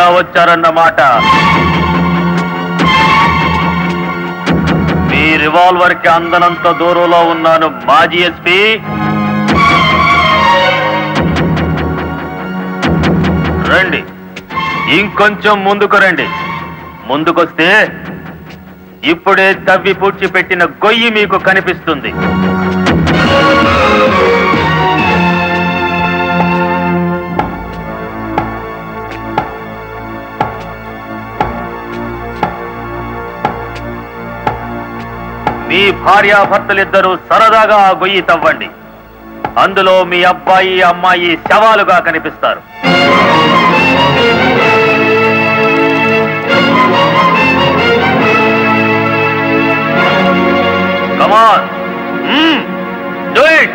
అతిథిగా వచ్చారన్నమాట. మీ రివాల్వర్ కి అందనంత దూరంలో ఉన్నాను మాజీ ఎస్పీ. రండి, ఇంకొంచెం ముందుకు రండి. ముందుకొస్తే ఇప్పుడే తవ్వి పూడ్చిపెట్టిన గొయ్యి మీకు కనిపిస్తుంది. మీ భార్యాభర్తలిద్దరూ సరదాగా ఆ గొయ్యి తవ్వండి. అందులో మీ అబ్బాయి అమ్మాయి శవాలుగా కనిపిస్తారు. Come on. Do it.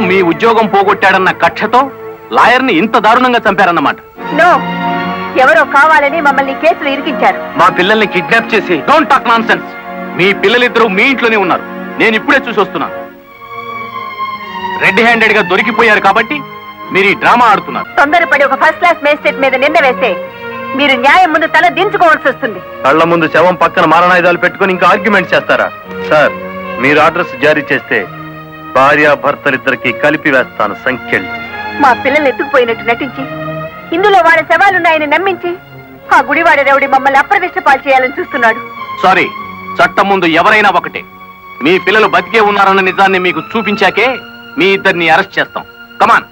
మీ ఉద్యోగం పోగొట్టాడన్న కక్షతో లాయర్ని ఇంత దారుణంగా చంపారన్నమాట. నో, ఎవరో కావాలని మమ్మల్ని కేసులు ఇరికించారు. మా పిల్లల్ని కిడ్నాప్ చేసి. Don't talk nonsense. మీ పిల్లలిద్దరూ మీ ఇంట్లోనే ఉన్నారు. నేను ఇప్పుడే చూసి వస్తున్నాను. రెడ్ హ్యాండెడ్ గా దొరికిపోయారు కాబట్టి మీరు ఈ డ్రామా ఆడుతున్నారు. తొందరపడి ఒక ఫస్ట్ క్లాస్ మేజిస్ట్రేట్ మీద నింద వేస్తే మీరు న్యాయం ముందు తల దించుకోవాల్సి వస్తుంది. కళ్ల ముందు శవం పక్కన మారణాయుధాలు పెట్టుకుని ఇంకా ఆర్గ్యుమెంట్ చేస్తారా? సార్, మీరు అడ్రస్ జారీ చేస్తే భార్యాభర్తలిద్దరికి కలిపి వేస్తాను సంఖ్యలు. మా పిల్లల్ని ఎత్తుకుపోయినట్టు నటించి ఇందులో వాళ్ళ శవాలున్నాయని నమ్మించి ఆ గుడివాడ రౌడీ మమ్మల్ని అప్రదిష్ట పాలు చేయాలని చూస్తున్నాడు. సారీ, చట్టం ముందు ఎవరైనా ఒకటే. మీ పిల్లలు బతికే ఉన్నారన్న నిజాన్ని మీకు చూపించాకే మీ ఇద్దరిని అరెస్ట్ చేస్తాం. కమాన్.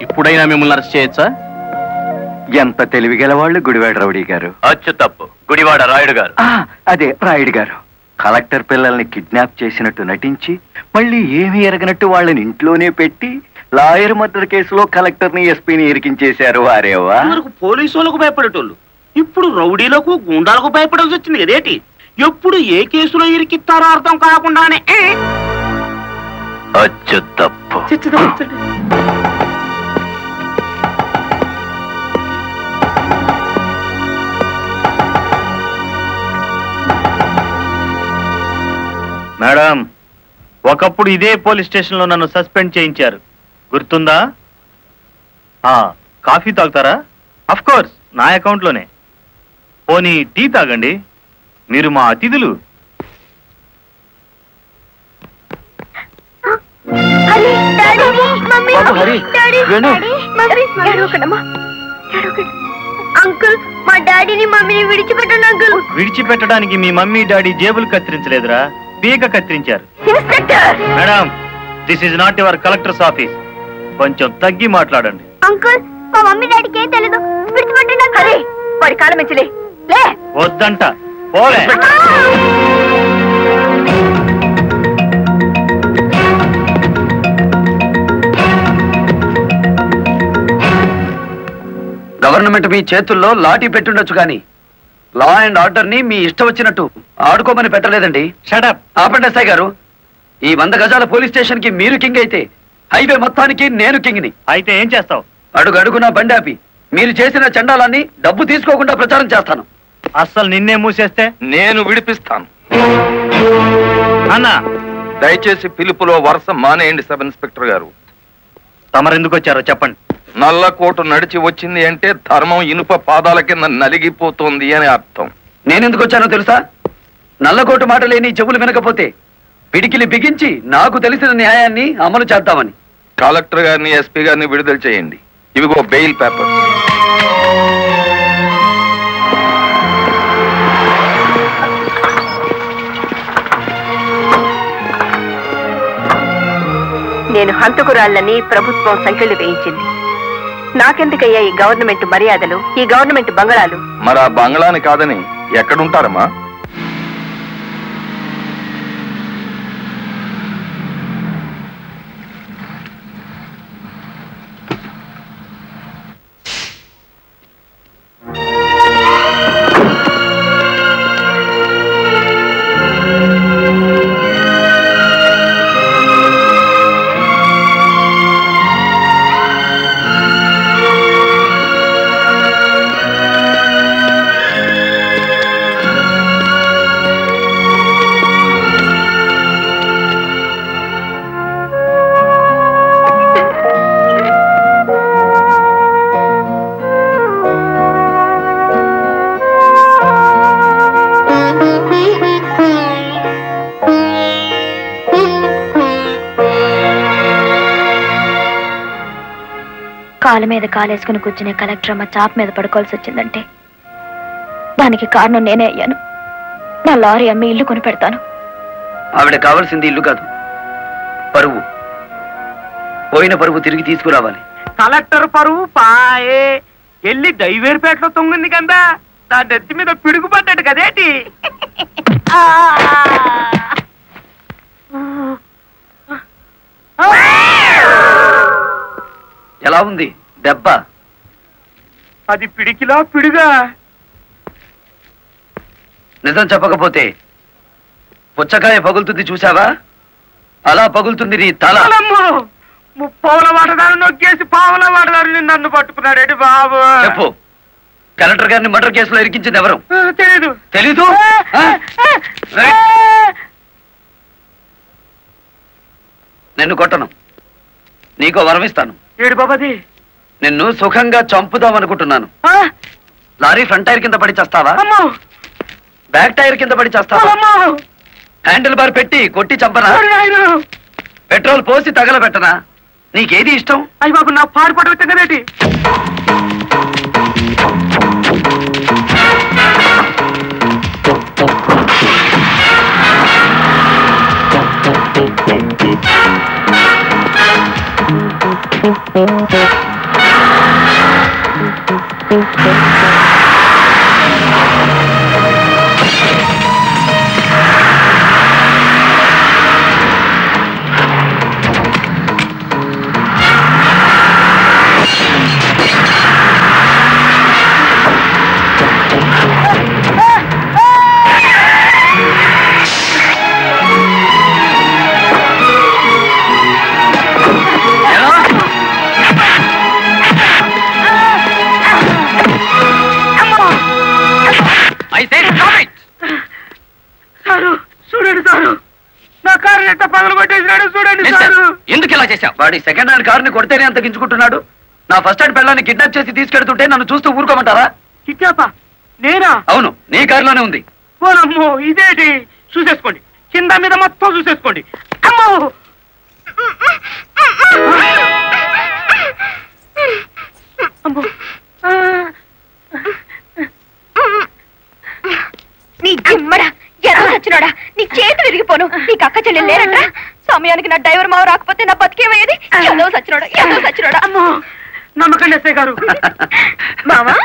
ఇప్పుడైనా మిమ్మల్ని అరెస్ట్ చేయొచ్చా? ఎంత తెలివిగల వాళ్ళు గుడివాడ రౌడీ గారు. అచ్చు తప్పు, గుడివాడ రాయుడు గారు. అదే రాయుడు గారు. కలెక్టర్ పిల్లల్ని కిడ్నాప్ చేసినట్టు నటించి మళ్ళీ ఏమీ ఎరగనట్టు వాళ్ళని ఇంట్లోనే పెట్టి లాయర్ మర్డర్ కేసులో కలెక్టర్ ని ఎస్పీని ఇరికించేశారు. వారేవా పోలీసు వాళ్ళకు భయపడేటోళ్ళు ఇప్పుడు రౌడీలకు గుండాలకు భయపడాల్సి వచ్చింది కదేటి. ఎప్పుడు ఏ కేసులో ఇరికిస్తారో అర్థం కాకుండానే. అచ్చు తప్పు. మేడం, ఒకప్పుడు ఇదే పోలీస్ స్టేషన్ లో నన్ను సస్పెండ్ చేయించారు, గుర్తుందా? కాఫీ తాగుతారా? అఫ్ కోర్స్, నా అకౌంట్ లోనే. పోనీ టీ తాగండి, మీరు మా అతిథులు. అంకుల్, మా డాడీని మమ్మీని విడిచిపెట్టండి అంకుల్. విడిచిపెట్టడానికి మీ మమ్మీ డాడీ జేబులు కత్తిరించలేదురా, పీక కత్తిరించారు. Madam, this is not your collector's office. కొంచెం తగ్గి మాట్లాడండి. అంకుల్, మా మమ్మీ డాడీకి ఏం తెలీదు, విడిచిపెట్టండి అంకుల్. వాడి కాళ్ళ మించలే. వద్దంట, పోలే. గవర్నమెంట్ మీ చేతుల్లో లాఠీ పెట్టుండొచ్చు కానీ లా అండ్ ఆర్డర్ ని మీ ఇష్టం వచ్చినట్టు ఆడుకోమని పెట్టలేదండి. షటప్. ఆపండి ఎస్ఐ గారు. ఈ 100 గజాల పోలీస్ స్టేషన్ కి మీరు కింగ్ అయితే హైవే మొత్తానికి నేను కింగ్ని. అయితే ఏం చేస్తావు? అడుగు అడుగునా బండి ఆపి మీరు చేసిన చండాలాన్ని డబ్బు తీసుకోకుండా ప్రచారం చేస్తాను. అస్సలు నిన్నే మూసేస్తే నేను విడిపిస్తాను. అన్న, దయచేసి పిలుపులో వరుస మానేయండి సబ్ ఇన్స్పెక్టర్ గారు. తమరెందుకు వచ్చారో చెప్పండి. నల్లకోటు నడిచి వచ్చింది అంటే ధర్మం ఇనుప పాదాల కింద నలిగిపోతుంది అని అర్థం. నేనెందుకు వచ్చానో తెలుసా? నల్లకోటు మాట లేని చెవులు వినకపోతే పిడికిలి బిగించి నాకు తెలిసిన న్యాయాన్ని అమలు చేద్దామని. కలెక్టర్ గారిని, ఎస్పీ గారిని విడుదల చేయండి. ఇవిగో బెయిల్ పేపర్. నేను హంతకురాళ్ళని ప్రభుత్వం సంఖ్యలు వేయించింది. నాకెందుకయ్యా ఈ గవర్నమెంట్ మర్యాదలు, ఈ గవర్నమెంట్ బంగళాలు? మరి ఆ బంగ్లాని కాదని ఎక్కడుంటారమ్మా? కాలు మీద కాలేసుకుని కూర్చునే కలెక్టర్ అమ్మ చాప్ మీద పడుకోవాల్సి వచ్చిందంటే దానికి కారణం నేనే అయ్యాను. నా లారీ అమ్మి ఇల్లు కొని పెడతాను. ఆవిడ కావాల్సింది ఇల్లు కాదు, పరువు. పోయిన పరువు తిరిగి తీసుకురావాలి. కలెక్టర్ పరువు పాయే ఎల్లి దైవేరుపేటలో తొంగింది కదా, నా నెత్తి మీద పిడుగు పడ్డాడు కదేటి. ఎలా ఉంది దెబ్బ? అది పిడికిలా పిడుగా. నిజం చెప్పకపోతే పుచ్చకాయ పగులుతుంది చూసావా, అలా పగులుతుంది నీ తల. ముప్పావుల వాటదారు నొక్కేసి పావుల వాటదారు నన్ను పట్టుకున్నాడేటి బాబు. చెప్పు, కలెక్టర్ గారిని మర్డర్ కేసులో ఇరికించింది ఎవరు? తెలీదు. తెలీదు? నిన్ను కొట్టను, నీకో వరం ఇస్తాను. ఏడు బాబాది. నిన్ను సుఖంగా చంపుదాం అనుకుంటున్నాను. లారీ ఫ్రంట్ టైర్ కింద పడి చేస్తావా, బ్యాక్ టైర్ కింద పడి చేస్తావా? హ్యాండిల్ బార్ పెట్టి కొట్టి చంపనా, పెట్రోల్ పోసి తగలబెట్టనా? నీకేది ఇష్టం? అయ్యి బాబు, నా పాడు పడ పెట్టేటి. ఎందుకు ఇలా చేశావు? వాడి సెకండ్ హ్యాండ్ కారుని కొడితేనే అంత గించుకుంటున్నాడు. నా ఫస్ట్ హ్యాండ్ పిల్లాన్ని కిడ్నాప్ చేసి తీసుకెడుతుంటే నన్ను చూస్తూ ఊరుకోమంటారా? కిడ్నాపా? నేనా? అవును, నీ కారులోనే ఉంది. ఓనమ్మో, ఇదేంటి? చూసేసుకోండి, కింద మీద మొత్తం చూసేసుకోండి. అమ్మో, నీ జిమ్మడా ఎలా వచ్చినాడా? నీ చేతులు విరిగిపోను. నీకు అక్క చెల్లెలు లేరంట. సమయానికి నా డ్రైవర్ మావ రాకపోతే నా బతికేమయ్యేది. ఏదో సచ్చినోడా, ఏదో సచ్చినోడా. అమ్మో, నమ్మకండి ఎస్ఐ గారు. మావా